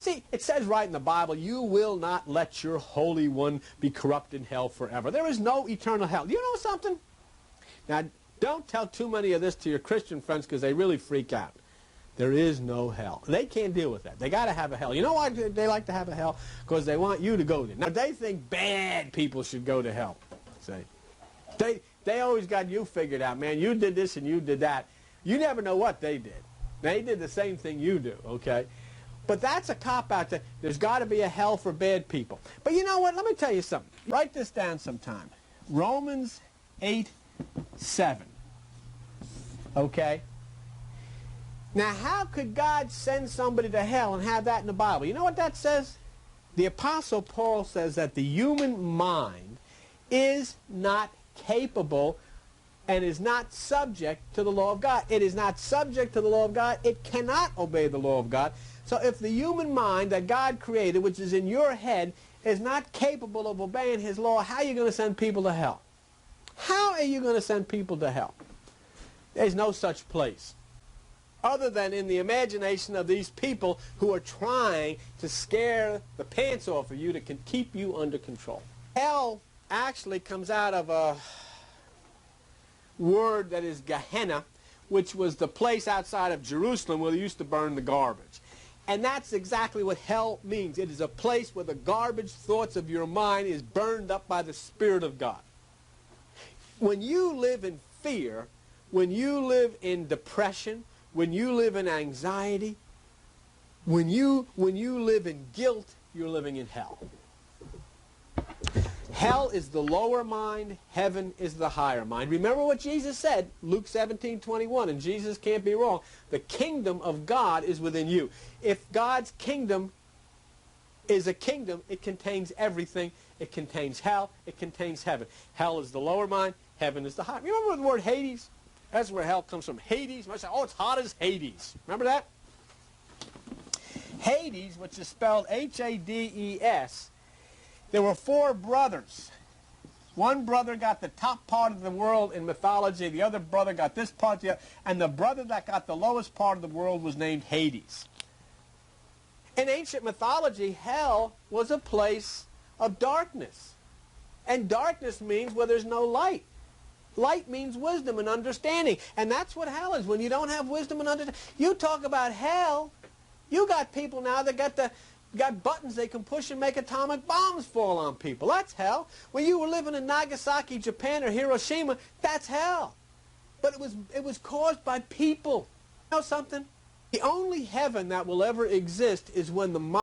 See, it says right in the Bible, you will not let your Holy One be corrupt in hell forever. There is no eternal hell. Do you know something? Now, don't tell too many of this to your Christian friends because they really freak out. There is no hell. They can't deal with that. They got to have a hell. You know why they like to have a hell? Because they want you to go there. Now, they think bad people should go to hell. See? They always got you figured out, man. You did this and you did that. You never know what they did. They did the same thing you do, okay? But that's a cop-out. There's got to be a hell for bad people. But you know what? Let me tell you something. Write this down sometime. Romans 8:7. Okay? Now, how could God send somebody to hell and have that in the Bible? You know what that says? The Apostle Paul says that the human mind is not capable and is not subject to the law of God. It is not subject to the law of God. It cannot obey the law of God. So if the human mind that God created, which is in your head, is not capable of obeying His law, how are you going to send people to hell? How are you going to send people to hell? There's no such place, other than in the imagination of these people who are trying to scare the pants off of you to keep you under control. Hell actually comes out of a word that is Gehenna, which was the place outside of Jerusalem where they used to burn the garbage. And that's exactly what hell means. It is a place where the garbage thoughts of your mind is burned up by the Spirit of God. When you live in fear, when you live in depression, when you live in anxiety, when you live in guilt, you're living in hell. Hell is the lower mind, heaven is the higher mind. Remember what Jesus said, Luke 17:21, and Jesus can't be wrong. The kingdom of God is within you. If God's kingdom is a kingdom, it contains everything. It contains hell, it contains heaven. Hell is the lower mind, heaven is the higher. Remember the word Hades? That's where hell comes from. Hades. You might say, oh, it's hot as Hades. Remember that? Hades, which is spelled H-A-D-E-S, there were 4 brothers. One brother got the top part of the world in mythology, the other brother got this part, and the brother that got the lowest part of the world was named Hades. In ancient mythology, hell was a place of darkness. And darkness means where there's no light. Light means wisdom and understanding. And that's what hell is, when you don't have wisdom and understanding. You talk about hell, you got people now that got buttons they can push and make atomic bombs fall on people. That's hell. When you were living in Nagasaki, Japan, or Hiroshima, that's hell. But it was caused by people. You know something? The only heaven that will ever exist is when the